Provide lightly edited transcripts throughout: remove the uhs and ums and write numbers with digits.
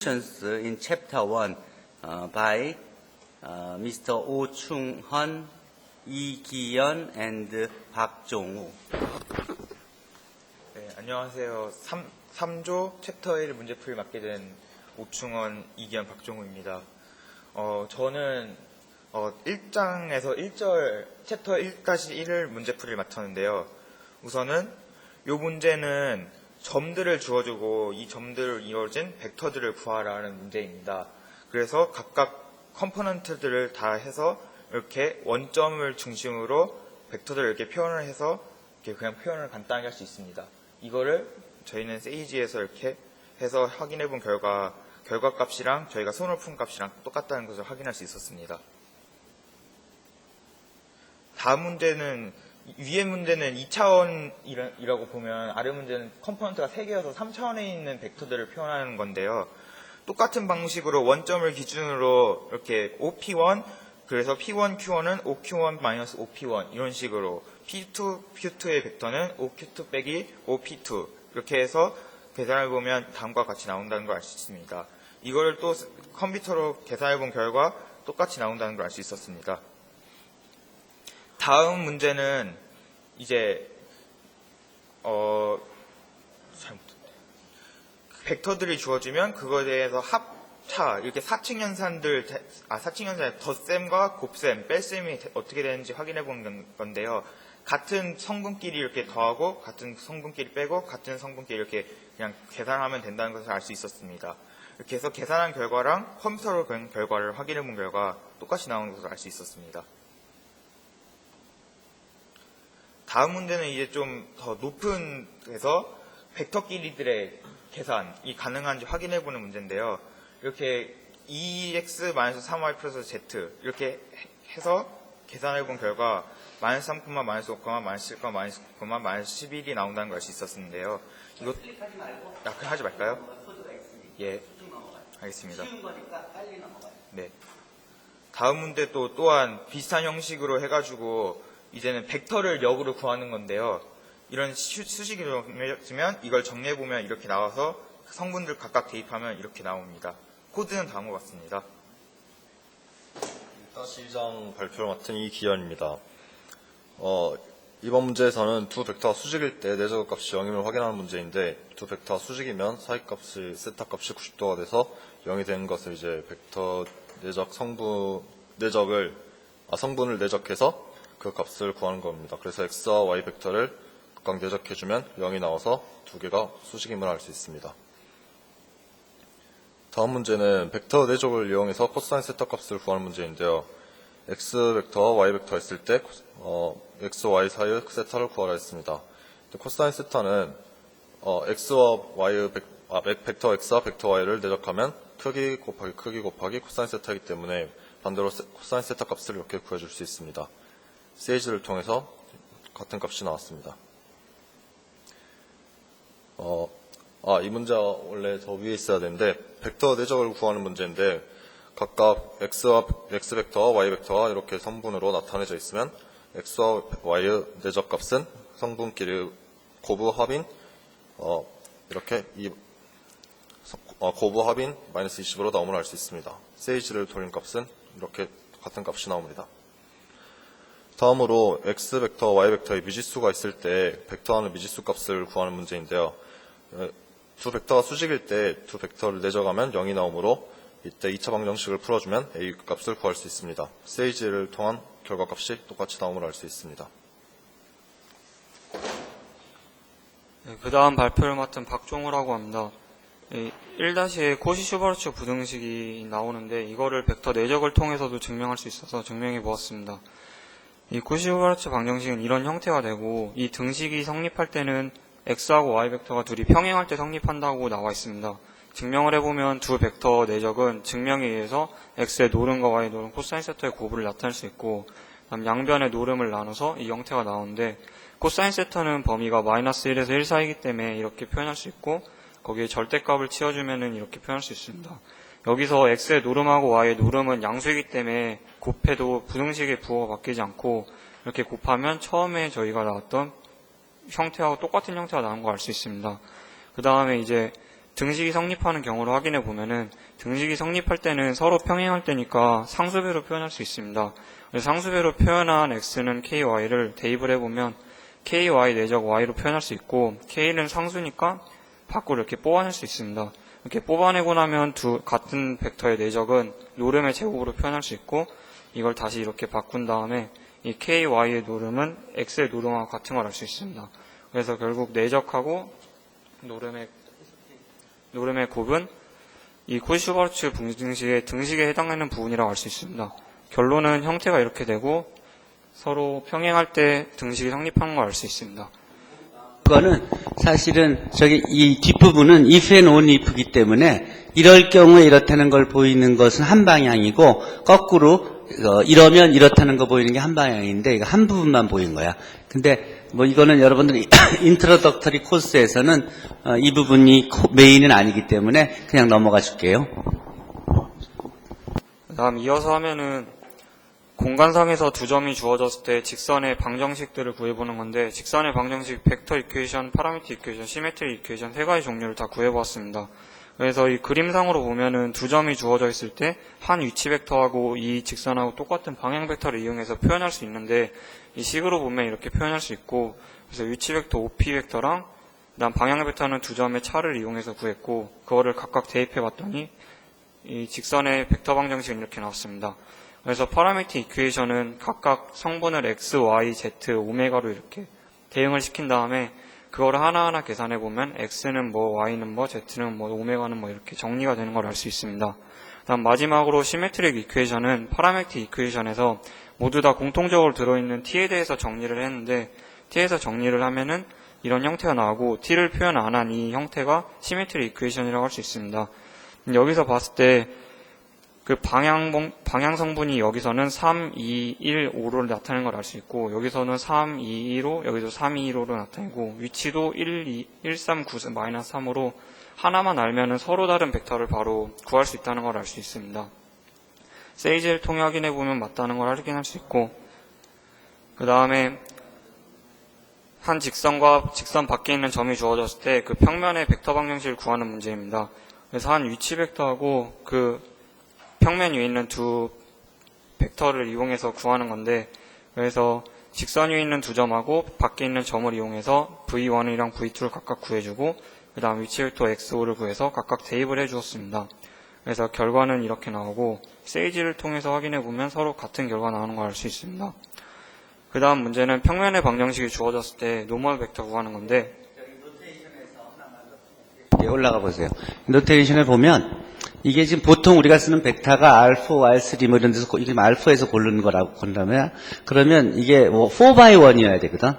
in chapter 1 by Mr. Oh Chung-han, Lee Ki-yeon, and Park Jong-woo. 네, 안녕하세요. 3조 챕터 1 문제풀이 맡게 된 오충헌, 이기현, 박종우입니다. 저는 1장에서 1절 챕터 1-1을 문제풀이를 맡았는데요. 우선은 이 문제는 점들을 주어주고 이 점들을 이루어진 벡터들을 구하라는 문제입니다. 그래서 각각 컴포넌트들을 다 해서 이렇게 원점을 중심으로 벡터들을 이렇게 표현을 해서 이렇게 그냥 표현을 간단하게 할 수 있습니다. 이거를 저희는 세이지에서 이렇게 해서 확인해 본 결과값이랑 저희가 손을 푼 값이랑 똑같다는 것을 확인할 수 있었습니다. 다음 문제는 위의 문제는 2차원이라고 보면 아래 문제는 컴포넌트가 3개여서 3차원에 있는 벡터들을 표현하는 건데요. 똑같은 방식으로 원점을 기준으로 이렇게 OP1, 그래서 P1, Q1은 OQ1-OP1 이런 식으로 P2, Q2의 벡터는 OQ2 빼기 OP2 이렇게 해서 계산해 보면 다음과 같이 나온다는 걸 알 수 있습니다. 이거를 또 컴퓨터로 계산해 본 결과 똑같이 나온다는 걸 알 수 있었습니다. 다음 문제는 이제 벡터들이 주어지면 그거에 대해서 합차 이렇게 사칙연산들 사칙연산 덧셈과 곱셈, 뺄셈이 어떻게 되는지 확인해 본 건데요. 같은 성분끼리 이렇게 더하고 같은 성분끼리 빼고 같은 성분끼리 이렇게 그냥 계산하면 된다는 것을 알 수 있었습니다. 이렇게 해서 계산한 결과랑 컴퓨터로 본 결과를 확인해 본 결과 똑같이 나오는 것을 알 수 있었습니다. 다음 문제는 이제 좀 더 높은 데서 벡터끼리들의 계산이 가능한지 확인해 보는 문제인데요. 이렇게 2x-3y 플러스 z 이렇게 해서 계산해 본 결과 -3, -5, -5, -7, -11이 나온다는 걸 알 수 있었는데요. 이거 클릭하지 말고 하지 말까요? 코드가 있으니까 예, 쭉 넘어가요. 알겠습니다. 쉬운 거니까 빨리 넘어가요. 네. 다음 문제 또한 비슷한 형식으로 해가지고 이제는 벡터를 역으로 구하는 건데요. 이런 수식이 정해졌으면 이걸 정리해보면 이렇게 나와서 성분들 각각 대입하면 이렇게 나옵니다. 코드는 다음과 같습니다. 1-2장 발표를 맡은 이기현입니다. 이번 문제에서는 두 벡터가 수직일 때 내적 값이 0임을 확인하는 문제인데 두 벡터가 수직이면 사이값이 세타 값이 90도가 돼서 0이 되는 것을 이제 벡터 내적 성분을 내적해서 그 값을 구하는 겁니다. 그래서 x와 y 벡터를 각각 내적해주면 0이 나와서 두 개가 수직임을 알 수 있습니다. 다음 문제는 벡터 내적을 이용해서 코사인 세타 값을 구하는 문제인데요. x 벡터와 y 벡터 했을 때 x, y 사이의 세타를 구하라 했습니다. 코사인 세타는 x와 y 벡터 x와 벡터 y를 내적하면 크기 곱하기 코사인 세타이기 때문에 반대로 코사인 세타 값을 이렇게 구해줄 수 있습니다. 세이지를 통해서 같은 값이 나왔습니다. 이 문제가 원래 더 위에 있어야 되는데 벡터 내적을 구하는 문제인데 각각 x 벡터와 y 벡터가 이렇게 성분으로 나타내져 있으면 x와 y의 내적 값은 성분끼리 고부 합인 이렇게 고부 합인 -20으로 나옴을 알 수 있습니다. 세이지를 돌린 값은 이렇게 같은 값이 나옵니다. 다음으로 x 벡터, y 벡터의 미지수가 있을 때 벡터하는 미지수 값을 구하는 문제인데요. 두 벡터가 수직일 때 두 벡터를 내적하면 0이 나오므로 이때 2차 방정식을 풀어주면 a 값을 구할 수 있습니다. 세이지를 통한 결과값이 똑같이 나옴을 알 수 있습니다. 네, 그 다음 발표를 맡은 박종우라고 합니다. 1-1 코시-슈바르츠 부등식이 나오는데 이거를 벡터 내적을 통해서도 증명할 수 있어서 증명해 보았습니다. 이 코시-슈바르츠 방정식은 이런 형태가 되고 이 등식이 성립할 때는 x하고 y 벡터가 둘이 평행할 때 성립한다고 나와 있습니다. 증명을 해보면 두 벡터 내적은 증명에 의해서 x의 노름과 y의 노름, 코사인 세타의 고부를 나타낼 수 있고 그다음 양변의 노름을 나눠서 이 형태가 나오는데 코사인 세타는 범위가 -1에서 1 사이이기 때문에 이렇게 표현할 수 있고 거기에 절대값을 치워주면 이렇게 표현할 수 있습니다. 여기서 x의 노름하고 y의 노름은 양수이기 때문에 곱해도 부등식의 부호가 바뀌지 않고 이렇게 곱하면 처음에 저희가 나왔던 형태하고 똑같은 형태가 나온 거 알 수 있습니다. 그 다음에 이제 등식이 성립하는 경우를 확인해 보면은 등식이 성립할 때는 서로 평행할 때니까 상수배로 표현할 수 있습니다. 그래서 상수배로 표현한 x는 ky를 대입을 해보면 ky 내적 y로 표현할 수 있고 k는 상수니까 밖으로 이렇게 뽑아낼 수 있습니다. 이렇게 뽑아내고 나면 같은 벡터의 내적은 노름의 제곱으로 표현할 수 있고 이걸 다시 이렇게 바꾼 다음에 이 ky의 노름은 x의 노름하고 같은 걸 알 수 있습니다. 그래서 결국 내적하고 노름의 곱은 이 코시-슈바르츠 분등식의 등식에 해당하는 부분이라고 알 수 있습니다. 결론은 형태가 이렇게 되고 서로 평행할 때 등식이 성립하는 걸 알 수 있습니다. 그거는 사실은 이 뒷부분은 if and only if이기 때문에 이럴 경우에 이렇다는 걸 보이는 것은 한 방향이고 거꾸로 이러면 이렇다는 거 보이는 게 한 방향인데 이거 한 부분만 보인 거야. 근데 뭐 이거는 여러분들이 인트로덕터리 코스에서는 이 부분이 메인은 아니기 때문에 그냥 넘어가 줄게요. 다음 이어서 하면은 공간상에서 두 점이 주어졌을 때 직선의 방정식들을 구해보는 건데 직선의 방정식 벡터 이퀘이션, 파라미터 이퀘이션, 시메트리 이퀘이션 세 가지 종류를 다 구해보았습니다. 그래서 이 그림상으로 보면은 두 점이 주어져 있을 때 한 위치 벡터하고 이 직선하고 똑같은 방향 벡터를 이용해서 표현할 수 있는데 이 식으로 보면 이렇게 표현할 수 있고 그래서 위치 벡터 OP 벡터랑 그다음 방향 벡터는 두 점의 차를 이용해서 구했고 그거를 각각 대입해 봤더니 이 직선의 벡터 방정식은 이렇게 나왔습니다. 그래서 파라미터 이퀘이션은 각각 성분을 x, y, z, 오메가로 이렇게 대응을 시킨 다음에 그거를 하나하나 계산해 보면 x는 뭐, y는 뭐, z는 뭐, 오메가는 뭐 이렇게 정리가 되는 걸 알 수 있습니다. 다음 마지막으로 시메트릭 이퀘이션은 파라미터 이퀘이션에서 모두 다 공통적으로 들어있는 t에 대해서 정리를 했는데 t에서 정리를 하면은 이런 형태가 나오고 t를 표현 안 한 이 형태가 시메트릭 이퀘이션이라고 할 수 있습니다. 여기서 봤을 때 그 방향 성분이 여기서는 3, 2, 1, 5로 나타내는 걸 알 수 있고 여기서는 3, 2, 2로 여기서 3, 2, 1, 5로 나타내고 위치도 1, 2, 1, 3, 9, 마이너스 3으로 하나만 알면은 서로 다른 벡터를 바로 구할 수 있다는 걸 알 수 있습니다. 세이지를 통해 확인해 보면 맞다는 걸 확인할 수 있고 그 다음에 한 직선과 직선 밖에 있는 점이 주어졌을 때 그 평면의 벡터 방정식을 구하는 문제입니다. 그래서 한 위치 벡터하고 그 평면 위에 있는 두 벡터를 이용해서 구하는 건데 그래서 직선 위에 있는 두 점하고 밖에 있는 점을 이용해서 V1이랑 V2를 각각 구해주고 그 다음 위치 벡터 X5를 구해서 각각 대입을 해주었습니다. 그래서 결과는 이렇게 나오고 세이지를 통해서 확인해보면 서로 같은 결과 나오는 걸 알 수 있습니다. 그 다음 문제는 평면의 방정식이 주어졌을 때 노멀 벡터 구하는 건데 올라가 보세요. 노테이션을 보면 이게 지금 보통 우리가 쓰는 벡터가 R4, R3 뭐 이런 데서 이게 R4에서 고르는 거라고 본다면 그러면 이게 뭐 4x1이어야 되거든.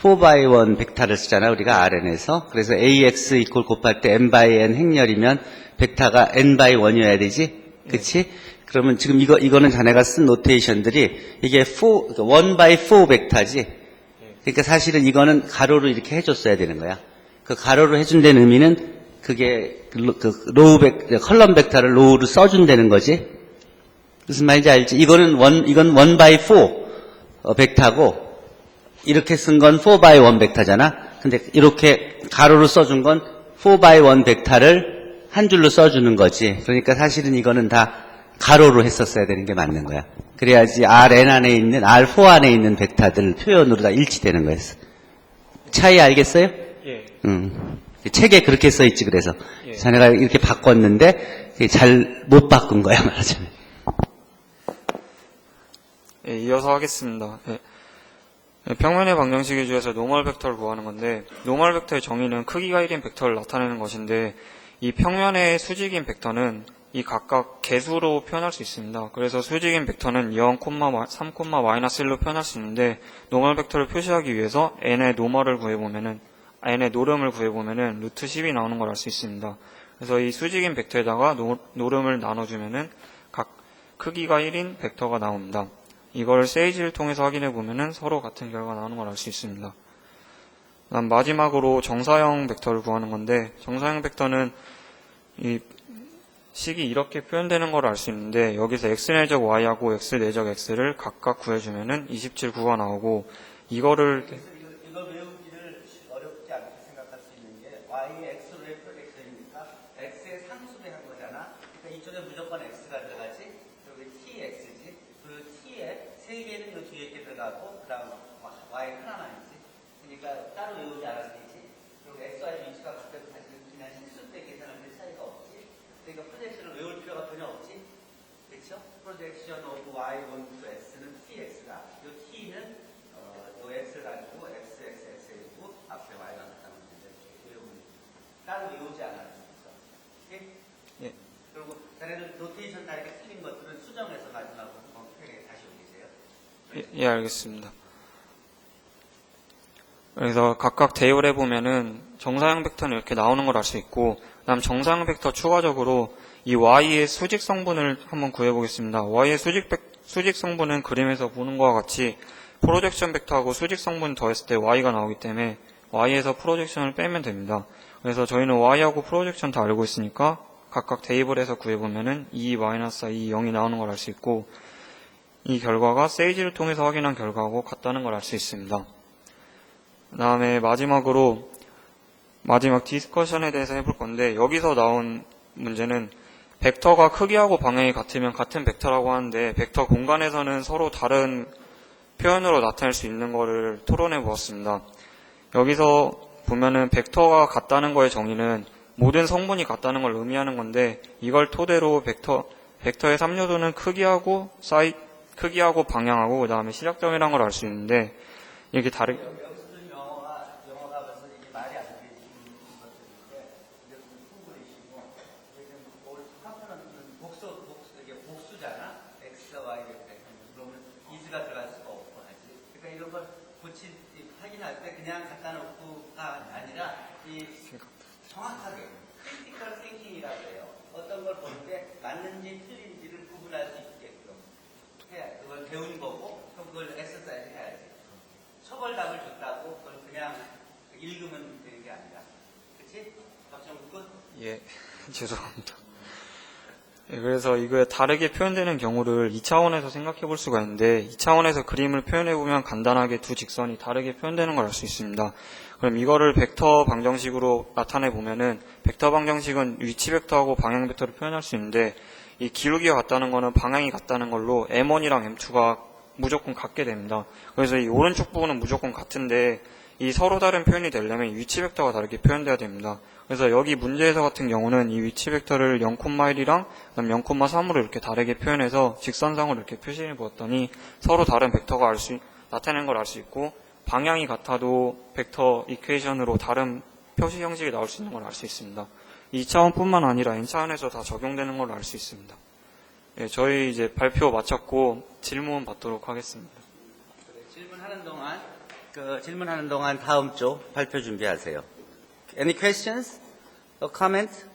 4x1 벡터를 쓰잖아 우리가 RN에서. 그래서 AX 이퀄 곱할 때 n by n 행렬이면 벡터가 n by 1이어야 되지. 그치? 그러면 지금 이거는 자네가 쓴 노테이션들이 이게 1 by 4 벡터지. 그러니까 사실은 이거는 가로로 이렇게 해줬어야 되는 거야. 그 가로로 해준다는 의미는 그게 컬럼 벡터를 로우로 써준다는 거지. 무슨 말인지 알지? 이건 1 by 4 벡터고 이렇게 쓴 건 4 by 1 벡터잖아. 근데 이렇게 가로로 써준 건 4 by 1 벡터를 한 줄로 써주는 거지. 그러니까 사실은 이거는 다 가로로 했었어야 되는 게 맞는 거야. 그래야지 Rn 안에 있는 R4 안에 있는 벡터들 표현으로 다 일치되는 거였어. 차이 알겠어요? 예. 책에 그렇게 써 있지. 그래서 예. 자네가 이렇게 바꿨는데 잘 못 바꾼 거야 말하자면. 예, 이어서 하겠습니다. 예. 평면의 방정식의 주에서 노멀 벡터를 구하는 건데 노멀 벡터의 정의는 크기가 1인 벡터를 나타내는 것인데 이 평면의 수직인 벡터는 이 각각 개수로 표현할 수 있습니다. 그래서 수직인 벡터는 0, 3, 마이너스 1로 표현할 수 있는데 노멀 벡터를 표시하기 위해서 n의 노멀을 구해보면은 n의 노름을 구해보면은 루트 10이 나오는 걸 알 수 있습니다. 그래서 이 수직인 벡터에다가 노름을 나눠주면은 각 크기가 1인 벡터가 나옵니다. 이걸 세이지를 통해서 확인해보면은 서로 같은 결과가 나오는 걸 알 수 있습니다. 그다음 마지막으로 정사형 벡터를 구하는 건데 정사형 벡터는 이 식이 이렇게 표현되는 걸 알 수 있는데 여기서 x 내적 y하고 x 내적 x를 각각 구해주면은 27, 9가 나오고 이거를 이거 외우기를 어렵지 않게 생각할 수 있는 게 y의 x로의 프로젝션이니까 속에 무조건 x가 들어가지. 그리고 tx지. 그리고 t에 3개는 요 뒤에 게 들어가고 그다음 y 하나만 있지. 그러니까 따로 외우지 않아도 되지. 그리고 xy 위치가 각각 가지고 그냥 실수 때 계산할 때 차이가 없지. 그러니까 프로젝션을 외울 필요가 전혀 없지. 그렇죠? 프로젝션 오브 y onto x는 tx가. 요 t는 요 x를 가지고 xxx이고 앞에 y가 나타나는 건데 외우면 따로 외우지 않아도 있어. 오케이? 예. 그리고 자네들 노테이션 다르게 틀린 것들은 수정해서 마지막으로 한번 편하게 다시 올리세요. 예, 알겠습니다. 그래서 각각 대입을 해보면은 정사형 벡터는 이렇게 나오는 걸 알 수 있고, 그다음 정사형 벡터 추가적으로 이 y의 수직 성분을 한번 구해보겠습니다. y의 수직 성분은 그림에서 보는 것과 같이 프로젝션 벡터하고 수직 성분 더했을 때 y가 나오기 때문에 y에서 프로젝션을 빼면 됩니다. 그래서 저희는 y하고 프로젝션 다 알고 있으니까 각각 대입을 해서 구해보면은 2-2 0이 나오는 걸 알 수 있고, 이 결과가 세이지를 통해서 확인한 결과하고 같다는 걸 알 수 있습니다. 그 다음에 마지막 디스커션에 대해서 해볼 건데, 여기서 나온 문제는 벡터가 크기하고 방향이 같으면 같은 벡터라고 하는데, 벡터 공간에서는 서로 다른 표현으로 나타낼 수 있는 거를 토론해 보았습니다. 여기서 보면은 벡터가 같다는 거의 정의는 모든 성분이 같다는 걸 의미하는 건데, 이걸 토대로 벡터의 3요소는 크기하고 방향하고 그 다음에 시작점이라는 걸 알 수 있는데, 이렇게 다르게 여기서는 영어가 벌써 이게 말이 안 되는 것들인데 이제 풍부리시고 컴포넌트는 복수잖아. x, y 이렇게 그러면 is가 들어갈 수가 없고 하지. 그러니까 이런 걸 확인할 때 그냥 갖다 놓고가 아니라 이 정확하게 크리티컬 띵킹이라고 해요. 어떤 걸 볼 때 맞는지 틀린지를 구분할 수 있게끔 해야 그걸 배운 거고 그럼 그걸 엑서사이즈 해야지. 처벌답을 줬다고 그걸 그냥 읽으면 되는 게 아니라. 그치? 박정국 끝? 예, 죄송합니다. 예, 그래서 이거 다르게 표현되는 경우를 2차원에서 생각해 볼 수가 있는데, 2차원에서 그림을 표현해 보면 간단하게 두 직선이 다르게 표현되는 걸 알 수 있습니다. 그럼 이거를 벡터 방정식으로 나타내 보면은, 벡터 방정식은 위치 벡터하고 방향 벡터를 표현할 수 있는데, 이 기울기가 같다는 거는 방향이 같다는 걸로 M1이랑 M2가 무조건 같게 됩니다. 그래서 이 오른쪽 부분은 무조건 같은데, 이 서로 다른 표현이 되려면 위치 벡터가 다르게 표현돼야 됩니다. 그래서 여기 문제에서 같은 경우는 이 위치 벡터를 0,1이랑 0,3으로 이렇게 다르게 표현해서 직선상으로 이렇게 표시해 보았더니 서로 다른 벡터가 나타내는 걸 알 수 있고, 방향이 같아도 벡터 이퀘이션으로 다른 표시 형식이 나올 수 있는 걸 알 수 있습니다. 2차원뿐만 아니라 N차원에서 다 적용되는 걸 알 수 있습니다. 예, 저희 이제 발표 마쳤고 질문 받도록 하겠습니다. 질문하는 동안 다음 쪽 발표 준비하세요. Any questions or comments?